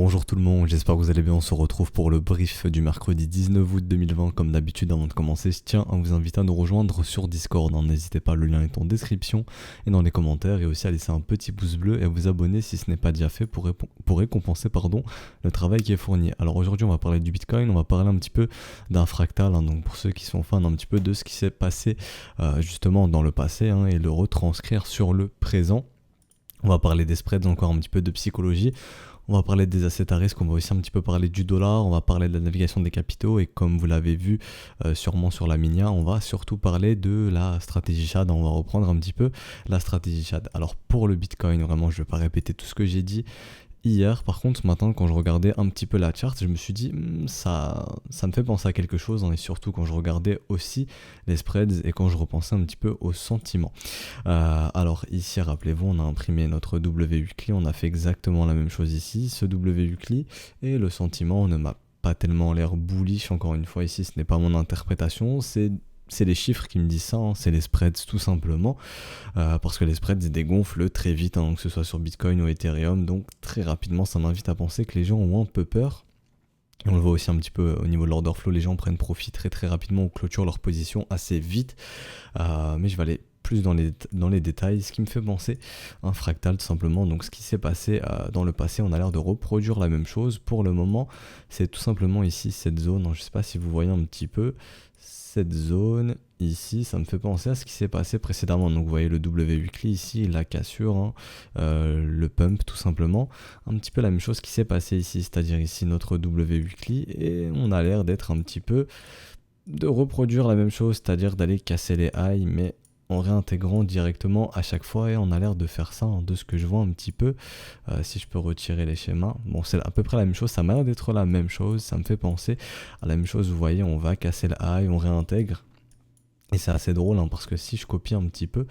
Bonjour tout le monde, j'espère que vous allez bien. On se retrouve pour le brief du mercredi 19 août 2020. Comme d'habitude, avant de commencer, je tiens à vous inviter à nous rejoindre sur Discord. N'hésitez pas, le lien est en description et dans les commentaires. Et aussi à laisser un petit pouce bleu et à vous abonner si ce n'est pas déjà fait pour récompenser le travail qui est fourni. Alors aujourd'hui, on va parler du Bitcoin, on va parler un petit peu d'un fractal. Donc pour ceux qui sont fans un petit peu de ce qui s'est passé justement dans le passé et le retranscrire sur le présent. On va parler des spreads, encore un petit peu de psychologie. On va parler des assets à risque, on va aussi un petit peu parler du dollar, on va parler de la navigation des capitaux et comme vous l'avez vu sûrement sur la Minia, on va surtout parler de la stratégie Shad. On va reprendre un petit peu la stratégie Shad. Alors pour le Bitcoin, vraiment je ne vais pas répéter tout ce que j'ai dit hier. Par contre ce matin quand je regardais un petit peu la chart, je me suis dit ça me fait penser à quelque chose et surtout quand je regardais aussi les spreads et quand je repensais un petit peu aux sentiments. Alors ici rappelez-vous, on a imprimé notre W weekly, on a fait exactement la même chose ici, ce W weekly, et le sentiment ne m'a pas tellement l'air bullish. Encore une fois ici ce n'est pas mon interprétation, c'est les chiffres qui me disent ça, c'est les spreads tout simplement, parce que les spreads dégonflent très vite, que ce soit sur Bitcoin ou Ethereum, donc très rapidement ça m'invite à penser que les gens ont un peu peur. Et on le voit aussi un petit peu au niveau de l'order flow, les gens prennent profit très très rapidement ou clôturent leur position assez vite, mais je vais aller plus dans les détails, ce qui me fait penser un fractal tout simplement. Donc ce qui s'est passé dans le passé, on a l'air de reproduire la même chose. Pour le moment, c'est tout simplement ici cette zone, je ne sais pas si vous voyez un petit peu, cette zone ici, ça me fait penser à ce qui s'est passé précédemment. Donc vous voyez le W weekly ici, la cassure, le pump tout simplement. Un petit peu la même chose qui s'est passé ici, c'est-à-dire ici notre W weekly, et on a l'air d'être un petit peu de reproduire la même chose, c'est-à-dire d'aller casser les highs, mais en réintégrant directement à chaque fois, et on a l'air de faire ça de ce que je vois un petit peu. Si je peux retirer les schémas, bon c'est à peu près la même chose, ça m'a l'air d'être la même chose, ça me fait penser à la même chose. Vous voyez, on va casser le high, on réintègre. Et c'est assez drôle parce que si je copie un petit peu,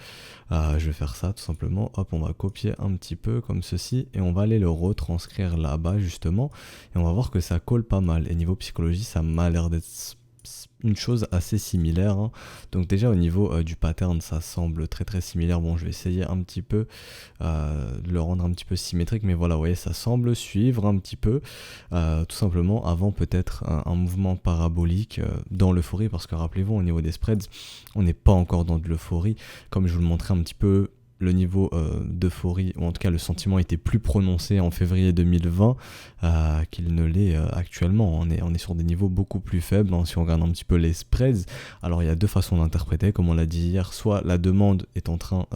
je vais faire ça tout simplement, hop, on va copier un petit peu comme ceci et on va aller le retranscrire là-bas justement et on va voir que ça colle pas mal. Et niveau psychologie, ça m'a l'air d'être une chose assez similaire. Donc déjà au niveau du pattern, ça semble très très similaire. Bon, je vais essayer un petit peu de le rendre un petit peu symétrique, mais voilà, vous voyez, ça semble suivre un petit peu tout simplement avant peut-être un mouvement parabolique dans l'euphorie, parce que rappelez-vous, au niveau des spreads, on n'est pas encore dans de l'euphorie, comme je vous le montrais un petit peu. Le niveau d'euphorie, ou en tout cas le sentiment était plus prononcé en février 2020 qu'il ne l'est actuellement. On est sur des niveaux beaucoup plus faibles si on regarde un petit peu les spreads. Alors il y a deux façons d'interpréter, comme on l'a dit hier, soit la demande est en train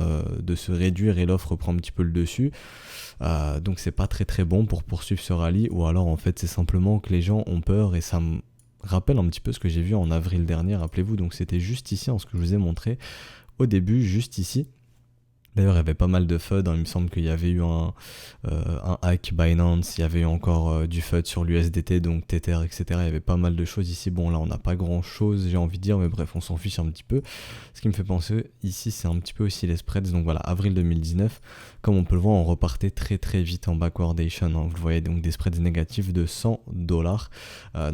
de se réduire et l'offre prend un petit peu le dessus, donc c'est pas très très bon pour poursuivre ce rallye, ou alors en fait c'est simplement que les gens ont peur, et ça me rappelle un petit peu ce que j'ai vu en avril dernier, rappelez-vous. Donc c'était juste ici, ce que je vous ai montré au début, juste ici. D'ailleurs, il y avait pas mal de FUD, il me semble qu'il y avait eu un hack Binance, il y avait eu encore du FUD sur l'USDT, donc Tether, etc. Il y avait pas mal de choses ici. Bon, là, on n'a pas grand-chose, j'ai envie de dire, mais bref, on s'en fiche un petit peu. Ce qui me fait penser ici, c'est un petit peu aussi les spreads. Donc voilà, avril 2019, comme on peut le voir, on repartait très très vite en backwardation. Vous le voyez, donc des spreads négatifs de $100.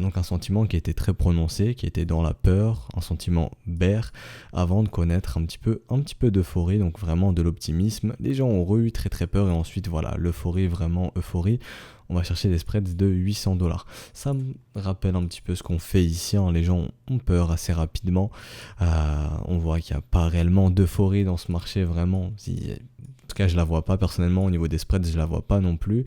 Donc un sentiment qui était très prononcé, qui était dans la peur, un sentiment bear, avant de connaître un petit peu d'euphorie, donc vraiment de l'optimisme. Les gens ont eu très très peur, et ensuite voilà, l'euphorie, vraiment euphorie. On va chercher des spreads de $800. Ça me rappelle un petit peu ce qu'on fait ici. Les gens ont peur assez rapidement. On voit qu'il n'y a pas réellement d'euphorie dans ce marché, vraiment. En tout cas, je la vois pas personnellement. Au niveau des spreads, je la vois pas non plus.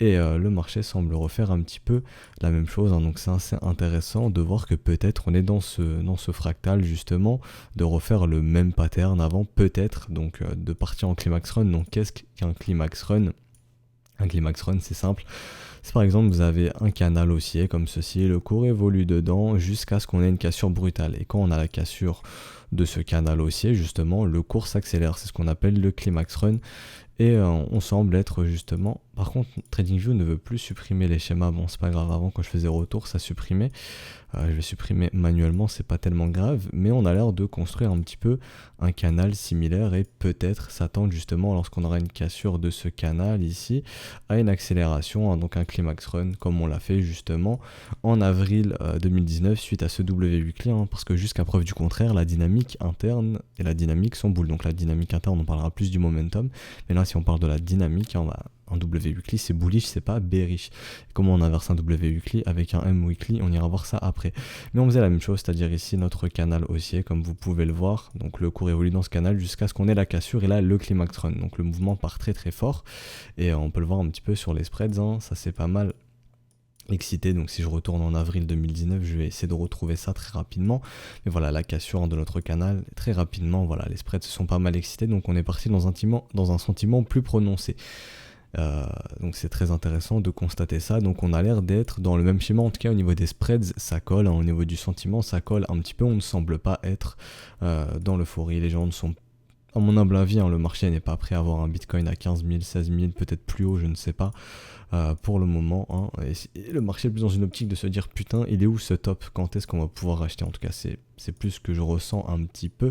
Et le marché semble refaire un petit peu la même chose. Donc c'est assez intéressant de voir que peut-être on est dans ce fractal justement, de refaire le même pattern avant, peut-être, donc de partir en climax run. Donc qu'est-ce qu'un climax run ? Un climax run, c'est simple. C'est par exemple, vous avez un canal haussier comme ceci, le cours évolue dedans jusqu'à ce qu'on ait une cassure brutale. Et quand on a la cassure de ce canal haussier, justement, le cours s'accélère. C'est ce qu'on appelle le climax run. Et on semble être justement... Par contre, TradingView ne veut plus supprimer les schémas. Bon, c'est pas grave, avant quand je faisais retour, ça supprimait. Je vais supprimer manuellement, c'est pas tellement grave. Mais on a l'air de construire un petit peu un canal similaire et peut-être s'attendre justement, lorsqu'on aura une cassure de ce canal ici, à une accélération, donc un climax run, comme on l'a fait justement en avril 2019 suite à ce W weekly. Parce que jusqu'à preuve du contraire, la dynamique interne et la dynamique sont boules. Donc la dynamique interne, on parlera plus du momentum. Mais là, si on parle de la dynamique, on va un W weekly c'est bullish, c'est pas bearish. Comment on inverse un W weekly avec un M weekly, on ira voir ça après. Mais on faisait la même chose, c'est-à-dire ici notre canal haussier, comme vous pouvez le voir. Donc le cours évolue dans ce canal jusqu'à ce qu'on ait la cassure et là le climax run. Donc le mouvement part très très fort et on peut le voir un petit peu sur les spreads, hein. Ça c'est pas mal excité, donc si je retourne en avril 2019, je vais essayer de retrouver ça très rapidement. Mais voilà, la cassure de notre canal, très rapidement, voilà, les spreads se sont pas mal excités, donc on est parti dans un sentiment plus prononcé. Donc c'est très intéressant de constater ça. Donc on a l'air d'être dans le même schéma, en tout cas au niveau des spreads ça colle, hein. Au niveau du sentiment ça colle un petit peu, on ne semble pas être dans l'euphorie. Les gens ne sont, à mon humble avis, hein, le marché n'est pas prêt à avoir un bitcoin à 15 000, 16 000, peut-être plus haut, je ne sais pas. Pour le moment, hein, et le marché est plus dans une optique de se dire putain il est où ce top, quand est-ce qu'on va pouvoir acheter. En tout cas c'est plus ce que je ressens un petit peu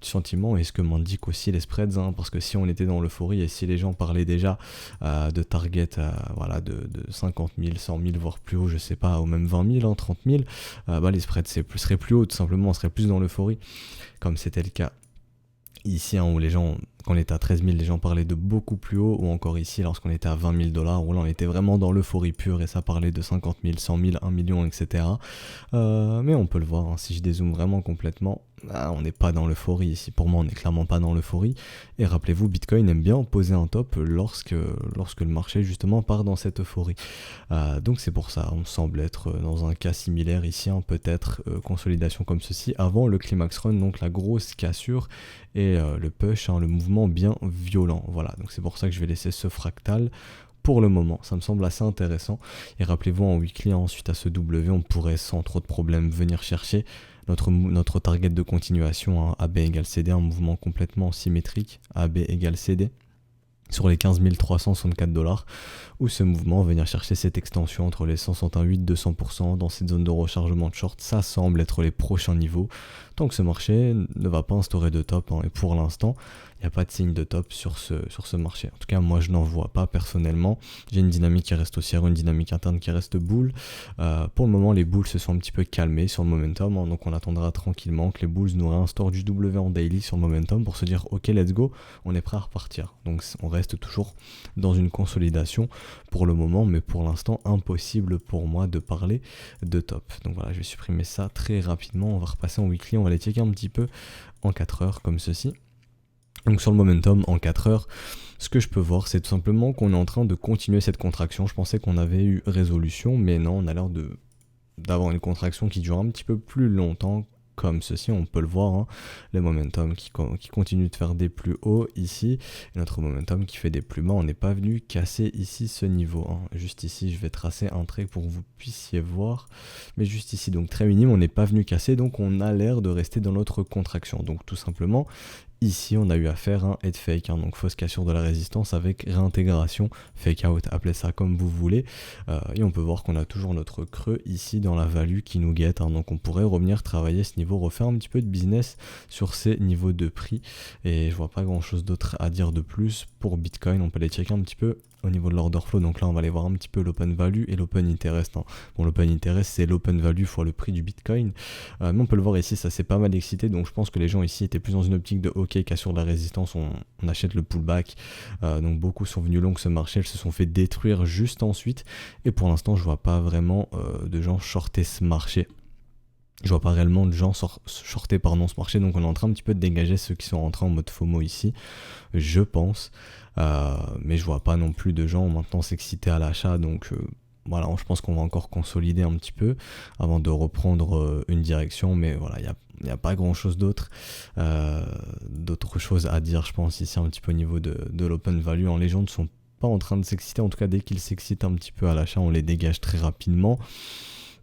du sentiment et ce que m'indiquent aussi les spreads, hein, parce que si on était dans l'euphorie et si les gens parlaient déjà de target voilà, de 50 000, 100 000 voire plus haut, je sais pas, ou même 20 000, hein, 30 000, bah, les spreads seraient plus hauts tout simplement, on serait plus dans l'euphorie comme c'était le cas ici, hein, où les gens, quand on était à 13 000, les gens parlaient de beaucoup plus haut, ou encore ici, lorsqu'on était à 20 000 $, où là on était vraiment dans l'euphorie pure et ça parlait de 50 000, 100 000, 1 million, etc. Mais on peut le voir, hein, si je dézoome vraiment complètement, on n'est pas dans l'euphorie ici. Pour moi, on n'est clairement pas dans l'euphorie. Et rappelez-vous, Bitcoin aime bien poser un top lorsque le marché justement part dans cette euphorie. Donc c'est pour ça, on semble être dans un cas similaire ici, hein, peut-être consolidation comme ceci, avant le climax run, donc la grosse cassure et le push, hein, le mouvement bien violent. Voilà, donc c'est pour ça que je vais laisser ce fractal pour le moment, ça me semble assez intéressant. Et rappelez-vous, en weekly, ensuite à ce W, on pourrait sans trop de problèmes venir chercher notre target de continuation, hein, AB égale CD, un mouvement complètement symétrique, AB égale CD, sur les 15 364 $, où ce mouvement venir chercher cette extension entre les 168-200% dans cette zone de rechargement de short, ça semble être les prochains niveaux, tant que ce marché ne va pas instaurer de top, hein, et pour l'instant, il n'y a pas de signe de top sur ce marché. En tout cas, moi je n'en vois pas personnellement. J'ai une dynamique qui reste haussière, une dynamique interne qui reste bull. Pour le moment, les bulls se sont un petit peu calmés sur le momentum, hein, donc on attendra tranquillement que les bulls nous réinstaurent du W en daily sur le momentum pour se dire ok, let's go, on est prêt à repartir. Donc on reste toujours dans une consolidation pour le moment, mais pour l'instant impossible pour moi de parler de top. Donc voilà, je vais supprimer ça très rapidement. On va repasser en weekly, on va les checker un petit peu en 4 heures comme ceci. Donc sur le momentum en 4 heures, ce que je peux voir, c'est tout simplement qu'on est en train de continuer cette contraction. Je pensais qu'on avait eu résolution, mais non, on a l'air d'avoir une contraction qui dure un petit peu plus longtemps, comme ceci, on peut le voir, hein, le momentum qui continue de faire des plus hauts ici, et notre momentum qui fait des plus bas. On n'est pas venu casser ici ce niveau, hein. Juste ici, je vais tracer un trait pour que vous puissiez voir, mais juste ici, donc très minime, on n'est pas venu casser, donc on a l'air de rester dans notre contraction. Donc tout simplement, ici, on a eu à faire un head fake, hein, donc fausse cassure de la résistance avec réintégration, fake out, appelez ça comme vous voulez. Et on peut voir qu'on a toujours notre creux ici dans la value qui nous guette, hein, donc on pourrait revenir travailler ce niveau, refaire un petit peu de business sur ces niveaux de prix. Et je vois pas grand chose d'autre à dire de plus pour Bitcoin. On peut les checker un petit peu au niveau de l'order flow, donc là on va aller voir un petit peu l'open value et l'open interest, hein. Bon, l'open interest c'est l'open value fois le prix du Bitcoin, mais on peut le voir ici, ça s'est pas mal excité, donc je pense que les gens ici étaient plus dans une optique de ok, cassure de la résistance, on achète le pullback, donc beaucoup sont venus long ce marché, elles se sont fait détruire juste ensuite, et pour l'instant je vois pas vraiment de gens shorter ce marché. Je vois pas réellement de gens shorter ce marché, donc on est en train un petit peu de dégager ceux qui sont rentrés en mode FOMO ici, je pense, mais je vois pas non plus de gens maintenant s'exciter à l'achat, donc voilà, je pense qu'on va encore consolider un petit peu avant de reprendre une direction, mais voilà, il n'y a pas grand chose d'autre choses à dire, je pense, ici un petit peu au niveau de l'open value, hein. Les gens ne sont pas en train de s'exciter, en tout cas dès qu'ils s'excitent un petit peu à l'achat, on les dégage très rapidement.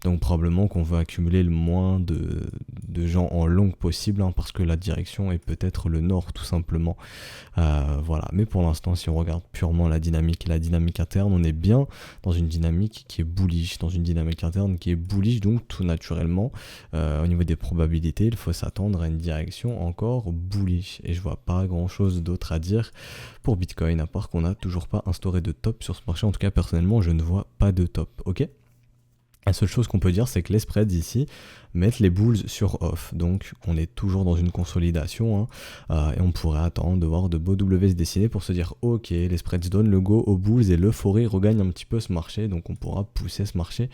Donc probablement qu'on veut accumuler le moins de gens en longue possible, hein, parce que la direction est peut-être le nord tout simplement. Voilà, mais pour l'instant si on regarde purement la dynamique et la dynamique interne, on est bien dans une dynamique qui est bullish, donc tout naturellement au niveau des probabilités il faut s'attendre à une direction encore bullish, et je vois pas grand chose d'autre à dire pour Bitcoin à part qu'on n'a toujours pas instauré de top sur ce marché. En tout cas personnellement je ne vois pas de top, ok. La seule chose qu'on peut dire, c'est que les spreads ici mettent les bulls sur off. Donc on est toujours dans une consolidation, hein, et on pourrait attendre de voir de beaux W se dessiner pour se dire ok, les spreads donnent le go aux bulls et l'euphorie regagne un petit peu ce marché. Donc on pourra pousser ce marché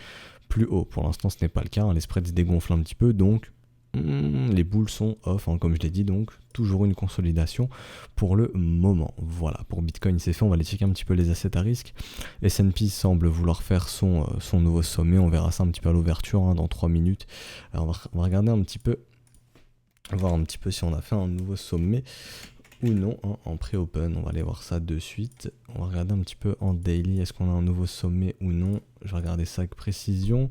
plus haut. Pour l'instant, ce n'est pas le cas, hein, les spreads dégonflent un petit peu. Donc les bulls sont off, hein, comme je l'ai dit, donc toujours une consolidation pour le moment. Voilà, pour Bitcoin c'est fait, on va aller checker un petit peu les assets à risque. S&P semble vouloir faire son nouveau sommet, on verra ça un petit peu à l'ouverture, hein, dans 3 minutes. Alors, on va regarder un petit peu, voir un petit peu si on a fait un nouveau sommet ou non, hein, en pré-open. On va aller voir ça de suite. On va regarder un petit peu en daily, est-ce qu'on a un nouveau sommet ou non. Je vais regarder ça avec précision.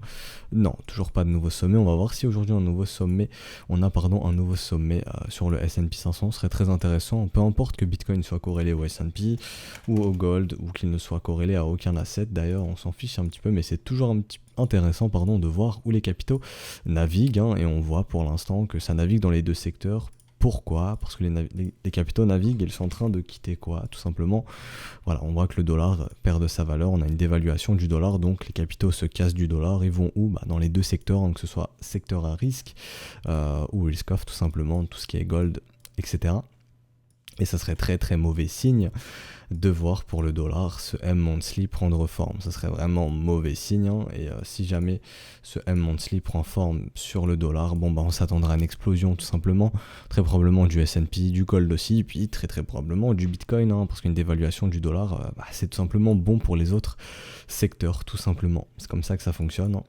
Non, toujours pas de nouveau sommet. On va voir si aujourd'hui un nouveau sommet, un nouveau sommet sur le S&P 500. Ce serait très intéressant. Peu importe que Bitcoin soit corrélé au S&P ou au gold, ou qu'il ne soit corrélé à aucun asset. D'ailleurs, on s'en fiche un petit peu, mais c'est toujours un petit intéressant de voir où les capitaux naviguent, hein, et on voit pour l'instant que ça navigue dans les deux secteurs. Pourquoi ? Parce que les capitaux naviguent et ils sont en train de quitter quoi ? Tout simplement, voilà, on voit que le dollar perd de sa valeur, on a une dévaluation du dollar, donc les capitaux se cassent du dollar, ils vont où ? Dans les deux secteurs, hein, que ce soit secteur à risque ou risk off, tout simplement, tout ce qui est gold, etc. Et ça serait très très mauvais signe de voir pour le dollar ce M monthly prendre forme. Ça serait vraiment mauvais signe, hein. Et si jamais ce M monthly prend forme sur le dollar, on s'attendra à une explosion tout simplement, très probablement du S&P, du gold aussi, puis très très probablement du Bitcoin, hein, parce qu'une dévaluation du dollar, c'est tout simplement bon pour les autres secteurs, tout simplement. C'est comme ça que ça fonctionne, hein.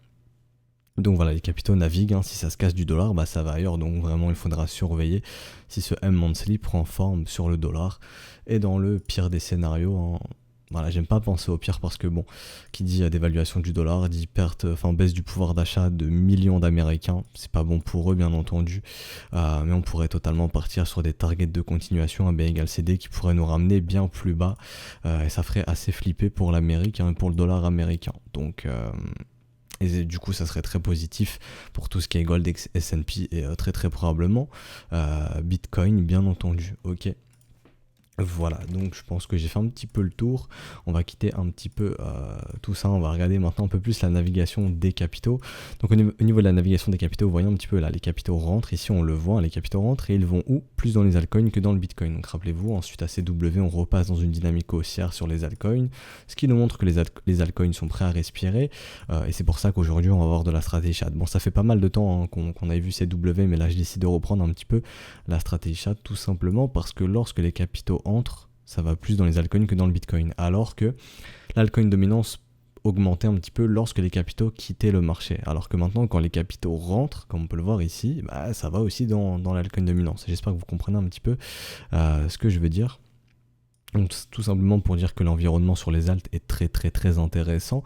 Donc voilà, les capitaux naviguent, hein. Si ça se casse du dollar, ça va ailleurs, donc vraiment il faudra surveiller si ce M monthly prend forme sur le dollar. Et dans le pire des scénarios, hein, voilà, j'aime pas penser au pire parce que qui dit dévaluation du dollar, dit baisse du pouvoir d'achat de millions d'Américains, c'est pas bon pour eux bien entendu, mais on pourrait totalement partir sur des targets de continuation à B égale CD qui pourraient nous ramener bien plus bas, et ça ferait assez flipper pour l'Amérique, hein, pour le dollar américain. Donc et du coup ça serait très positif pour tout ce qui est gold, S&P et très très probablement Bitcoin bien entendu. Ok, voilà, donc je pense que j'ai fait un petit peu le tour. On va quitter un petit peu tout ça. On va regarder maintenant un peu plus la navigation des capitaux. Donc au niveau de la navigation des capitaux, vous voyez un petit peu là, les capitaux rentrent. Ici on le voit, les capitaux rentrent et ils vont où ? Plus dans les altcoins que dans le Bitcoin. Donc rappelez-vous, ensuite à CW, on repasse dans une dynamique haussière sur les altcoins, ce qui nous montre que les altcoins sont prêts à respirer. Et c'est pour ça qu'aujourd'hui on va avoir de la stratégie chat. Bon, ça fait pas mal de temps, hein, qu'on avait vu CW, mais là je décide de reprendre un petit peu la stratégie chat, tout simplement parce que lorsque les capitaux entrent, ça va plus dans les altcoins que dans le Bitcoin, alors que l'altcoin dominance augmentait un petit peu lorsque les capitaux quittaient le marché, alors que maintenant quand les capitaux rentrent, comme on peut le voir ici, ça va aussi dans l'altcoin dominance. J'espère que vous comprenez un petit peu ce que je veux dire. Donc, tout simplement pour dire que l'environnement sur les alts est très très très intéressant.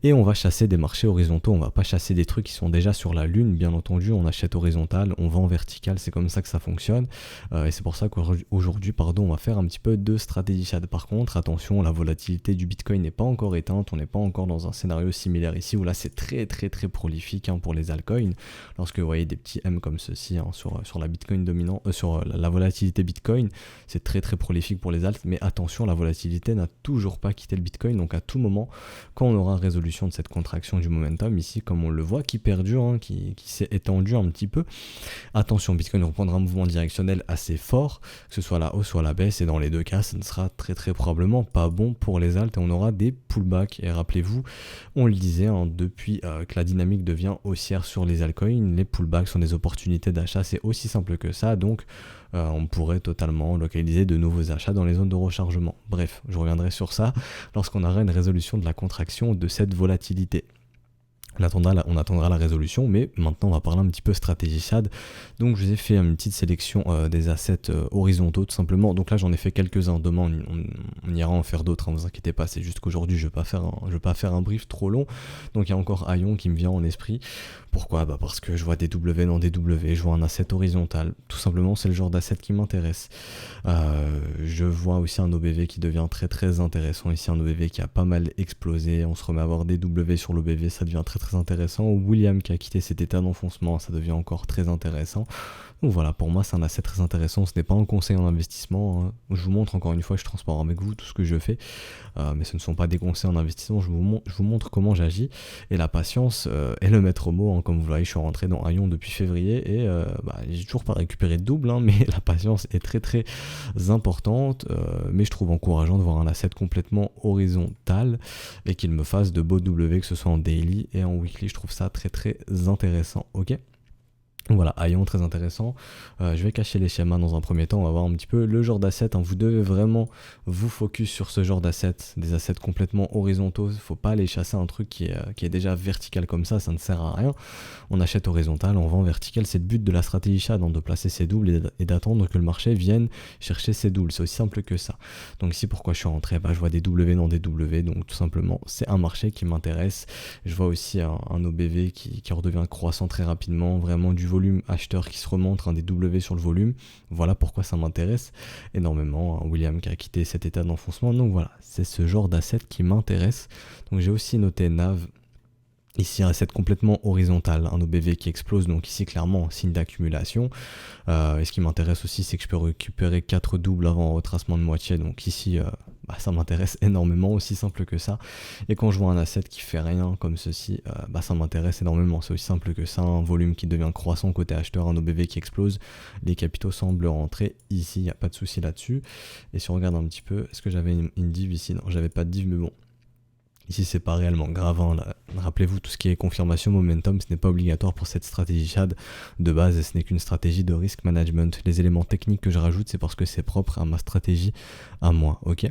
Et on va chasser des marchés horizontaux, on va pas chasser des trucs qui sont déjà sur la lune, bien entendu, on achète horizontal, on vend vertical, c'est comme ça que ça fonctionne, et c'est pour ça qu'aujourd'hui, on va faire un petit peu de stratégie chat. Par contre, attention, la volatilité du Bitcoin n'est pas encore éteinte, on n'est pas encore dans un scénario similaire ici, où là c'est très très très prolifique, hein, pour les altcoins, lorsque vous voyez des petits M comme ceci, hein, sur la Bitcoin dominant, sur la volatilité Bitcoin, c'est très très prolifique pour les alts, mais attention, la volatilité n'a toujours pas quitté le Bitcoin, donc à tout moment, quand on aura résolution de cette contraction du momentum ici, comme on le voit, qui perdure, hein, qui s'est étendu un petit peu. Attention, Bitcoin reprendra un mouvement directionnel assez fort, que ce soit la hausse ou à la baisse, et dans les deux cas, ça ne sera très très probablement pas bon pour les alts, et on aura des pullbacks. Et rappelez-vous, on le disait, hein, depuis que la dynamique devient haussière sur les altcoins, les pullbacks sont des opportunités d'achat, c'est aussi simple que ça, donc on pourrait totalement localiser de nouveaux achats dans les zones de rechargement. Bref, je reviendrai sur ça lorsqu'on aura une résolution de la contraction de cette volatilité. On attendra la résolution, mais maintenant on va parler un petit peu stratégie SAD. Donc je vous ai fait une petite sélection des assets horizontaux tout simplement. Donc là j'en ai fait quelques-uns, demain on ira en faire d'autres, hein, vous inquiétez pas, c'est juste qu'aujourd'hui je vais pas faire un brief trop long. Donc il y a encore Aion qui me vient en esprit. Pourquoi ? Parce que je vois des W dans des W, je vois un asset horizontal, tout simplement c'est le genre d'asset qui m'intéresse. Je vois aussi un OBV qui devient très très intéressant ici, un OBV qui a pas mal explosé, on se remet à avoir des W sur l'OBV, ça devient très très intéressant. William qui a quitté cet état d'enfoncement, ça devient encore très intéressant. Donc voilà, pour moi c'est un asset très intéressant, ce n'est pas un conseil en investissement, hein. Je vous montre encore une fois, je suis transparent avec vous, tout ce que je fais, mais ce ne sont pas des conseils en investissement, je vous montre comment j'agis, et la patience est le maître mot, hein. Comme vous le voyez, je suis rentré dans Aion depuis février, et j'ai toujours pas récupéré de double, hein, mais la patience est très très importante, mais je trouve encourageant de voir un asset complètement horizontal, et qu'il me fasse de beaux W, que ce soit en daily et en weekly, je trouve ça très très intéressant, ok. Voilà, Aion, très intéressant. Je vais cacher les schémas dans un premier temps, on va voir un petit peu le genre d'asset, hein. Vous devez vraiment vous focus sur ce genre d'assets, des assets complètement horizontaux. Il ne faut pas aller chasser un truc qui est déjà vertical comme ça ne sert à rien. On achète horizontal, on vend vertical, c'est le but de la stratégie SHAD, de placer ses doubles et d'attendre que le marché vienne chercher ses doubles. C'est aussi simple que ça. Donc ici, pourquoi je suis rentré, je vois des W dans des W, donc tout simplement, c'est un marché qui m'intéresse. Je vois aussi un OBV qui redevient croissant très rapidement, vraiment du volume acheteur qui se remonte, des W sur le volume. Voilà pourquoi ça m'intéresse énormément, hein. William qui a quitté cet état d'enfoncement. Donc voilà, c'est ce genre d'asset qui m'intéresse. Donc j'ai aussi noté NAV. Ici, un asset complètement horizontal, un OBV qui explose, donc ici clairement signe d'accumulation. Et ce qui m'intéresse aussi, c'est que je peux récupérer 4 doubles avant un retracement de moitié, donc ici ça m'intéresse énormément, aussi simple que ça. Et quand je vois un asset qui fait rien comme ceci, ça m'intéresse énormément, c'est aussi simple que ça. Un volume qui devient croissant côté acheteur, un OBV qui explose, les capitaux semblent rentrer ici, il n'y a pas de souci là-dessus. Et si on regarde un petit peu, est-ce que j'avais une div ici? Non, j'avais pas de div, mais bon. Ici, c'est pas réellement grave, hein. Rappelez-vous, tout ce qui est confirmation, momentum, ce n'est pas obligatoire pour cette stratégie SHAD de base, et ce n'est qu'une stratégie de risk management. Les éléments techniques que je rajoute, c'est parce que c'est propre à ma stratégie à moi, ok.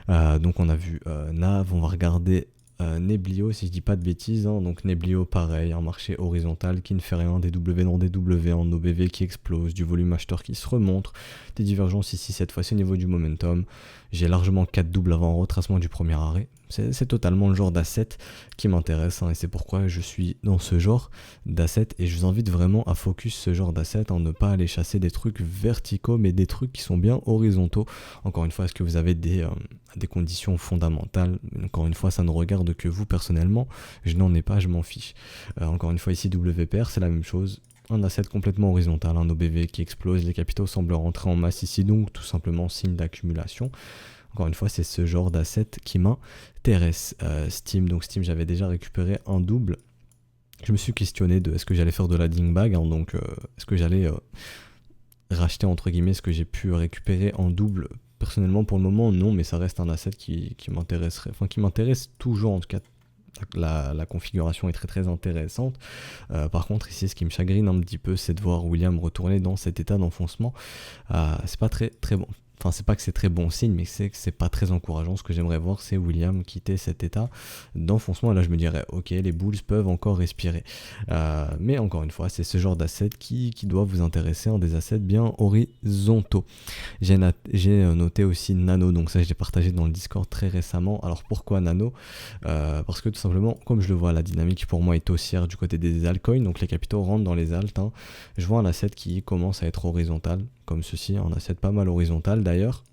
Donc on a vu NAV, on va regarder Neblio, si je dis pas de bêtises, hein. Donc Neblio, pareil, un marché horizontal qui ne fait rien, des W dans des W, en OBV qui explose, du volume acheteur qui se remonte, des divergences ici, cette fois-ci au niveau du momentum. J'ai largement 4 doubles avant retracement du premier arrêt. C'est totalement le genre d'asset qui m'intéresse, hein, et c'est pourquoi je suis dans ce genre d'asset, et je vous invite vraiment à focus ce genre d'asset, ne pas aller chasser des trucs verticaux, mais des trucs qui sont bien horizontaux. Encore une fois, est-ce que vous avez des conditions fondamentales? Encore une fois, ça ne regarde que vous personnellement, je n'en ai pas, je m'en fiche. Encore une fois, ici WPR, c'est la même chose. Un asset complètement horizontal, un OBV qui explose, les capitaux semblent rentrer en masse ici, donc tout simplement signe d'accumulation. Encore une fois, c'est ce genre d'asset qui m'intéresse. Steam, donc Steam, j'avais déjà récupéré un double. Je me suis questionné de est-ce que j'allais faire de la dingbag, donc est-ce que j'allais racheter entre guillemets ce que j'ai pu récupérer en double. Personnellement, pour le moment, non, mais ça reste un asset qui m'intéresserait, qui m'intéresse toujours en tout cas. La configuration est très très intéressante. Par contre, ici, ce qui me chagrine un petit peu, c'est de voir William retourner dans cet état d'enfoncement. C'est pas très très bon. Enfin, c'est pas que c'est très bon signe, mais c'est que c'est pas très encourageant. Ce que j'aimerais voir, c'est William quitter cet état d'enfoncement. Et là, je me dirais, ok, les Bulls peuvent encore respirer. Mais encore une fois, c'est ce genre d'assets qui doit vous intéresser, des assets bien horizontaux. J'ai noté aussi Nano, donc ça, je l'ai partagé dans le Discord très récemment. Alors, pourquoi Nano? Parce que tout simplement, comme je le vois, la dynamique pour moi est haussière du côté des altcoins, donc les capitaux rentrent dans les alts. Je vois un asset qui commence à être horizontal, comme ceci, un asset pas mal horizontal d'ailleurs.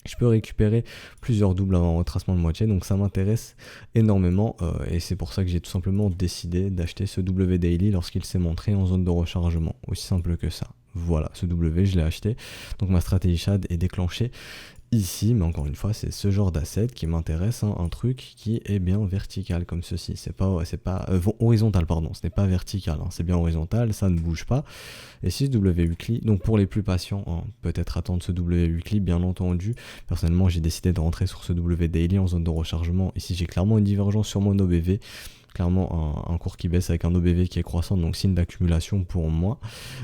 Je peux récupérer plusieurs doubles avant retracement de moitié, donc ça m'intéresse énormément, et c'est pour ça que j'ai tout simplement décidé d'acheter ce W Daily lorsqu'il s'est montré en zone de rechargement, aussi simple que ça. Voilà, ce W, je l'ai acheté, donc ma stratégie SHAD est déclenchée ici, mais encore une fois, c'est ce genre d'asset qui m'intéresse, un truc qui est bien vertical comme ceci. C'est pas horizontal, pardon, ce n'est pas vertical, c'est bien horizontal, ça ne bouge pas. Et si ce W weekly, donc pour les plus patients, peut-être attendre ce W weekly, bien entendu. Personnellement, j'ai décidé de rentrer sur ce W daily en zone de rechargement. Ici, j'ai clairement une divergence sur mon OBV. Clairement un cours qui baisse avec un OBV qui est croissant, donc signe d'accumulation pour moi.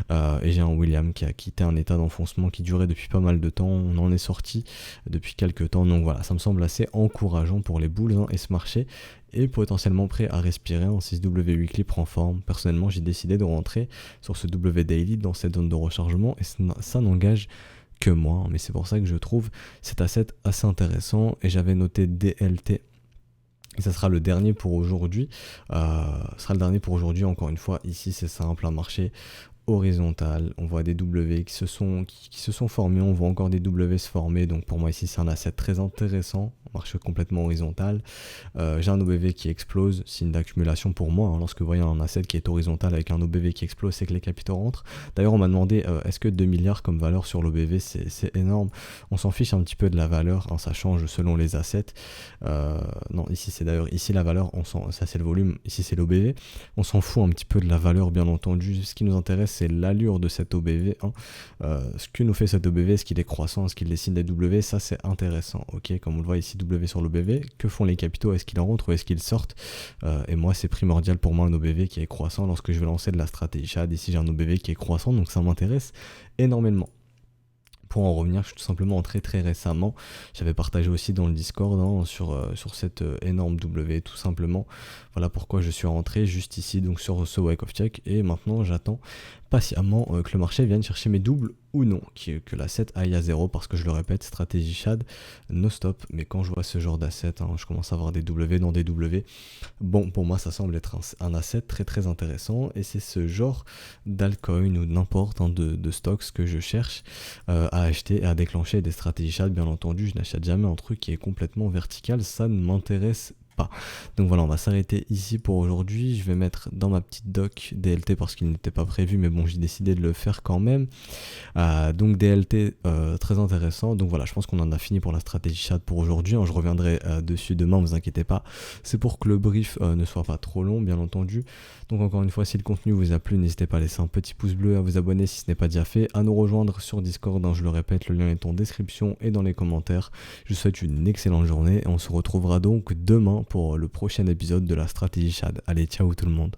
Et j'ai un William qui a quitté un état d'enfoncement qui durait depuis pas mal de temps. On en est sorti depuis quelques temps, donc voilà, ça me semble assez encourageant pour les Bulls, et ce marché est potentiellement prêt à respirer si ce W weekly prend forme. Personnellement, j'ai décidé de rentrer sur ce W daily dans cette zone de rechargement, et ça n'engage que moi, mais c'est pour ça que je trouve cet asset assez intéressant. Et j'avais noté DLT. Et ça sera le dernier pour aujourd'hui. Encore une fois, ici c'est simple, un marché horizontale, on voit des W qui se sont formés, on voit encore des W se former, donc pour moi ici c'est un asset très intéressant, on marche complètement horizontal. J'ai un OBV qui explose, signe d'accumulation pour moi, hein. Lorsque vous voyez un asset qui est horizontal avec un OBV qui explose, c'est que les capitaux rentrent. D'ailleurs on m'a demandé est-ce que 2 milliards comme valeur sur l'OBV c'est énorme. On s'en fiche un petit peu de la valeur, hein, ça change selon les assets. Non, ici c'est d'ailleurs ici la valeur, ça c'est le volume, ici c'est l'OBV. On s'en fout un petit peu de la valeur bien entendu, ce qui nous intéresse c'est l'allure de cet OBV, hein. Ce que nous fait cet OBV, est-ce qu'il est croissant, est-ce qu'il dessine des W, ça c'est intéressant, ok, comme on le voit ici W sur l'OBV, que font les capitaux, est-ce qu'ils en rentrent ou est-ce qu'ils sortent, et moi c'est primordial pour moi un OBV qui est croissant lorsque je vais lancer de la stratégie SHAD. Ici j'ai un OBV qui est croissant, donc ça m'intéresse énormément. Pour en revenir, je suis tout simplement entré très récemment. J'avais partagé aussi dans le Discord, hein, sur cette énorme W, tout simplement. Voilà pourquoi je suis rentré juste ici, donc sur ce wake of check. Et maintenant, j'attends patiemment que le marché vienne chercher mes doubles ou non, que l'asset aille à 0, parce que je le répète, stratégie SHAD, no stop. Mais quand je vois ce genre d'asset, hein, je commence à avoir des W dans des W. Bon, pour moi, ça semble être un asset très très intéressant. Et c'est ce genre d'altcoin ou n'importe, hein, de stocks que je cherche à acheter et à déclencher des stratégies SHAD. Bien entendu, je n'achète jamais un truc qui est complètement vertical, ça ne m'intéresse pas. Donc voilà, on va s'arrêter ici pour aujourd'hui. Je vais mettre dans ma petite doc DLT parce qu'il n'était pas prévu, mais bon, j'ai décidé de le faire quand même. Donc DLT très intéressant. Donc voilà, je pense qu'on en a fini pour la stratégie SHAD pour aujourd'hui, hein. Je reviendrai dessus demain, vous inquiétez pas. C'est pour que le brief ne soit pas trop long, bien entendu. Donc encore une fois, si le contenu vous a plu, n'hésitez pas à laisser un petit pouce bleu, à vous abonner si ce n'est pas déjà fait, à nous rejoindre sur Discord, hein, je le répète, le lien est en description et dans les commentaires. Je vous souhaite une excellente journée et on se retrouvera donc demain pour le prochain épisode de la stratégie SHAD. Allez, ciao tout le monde.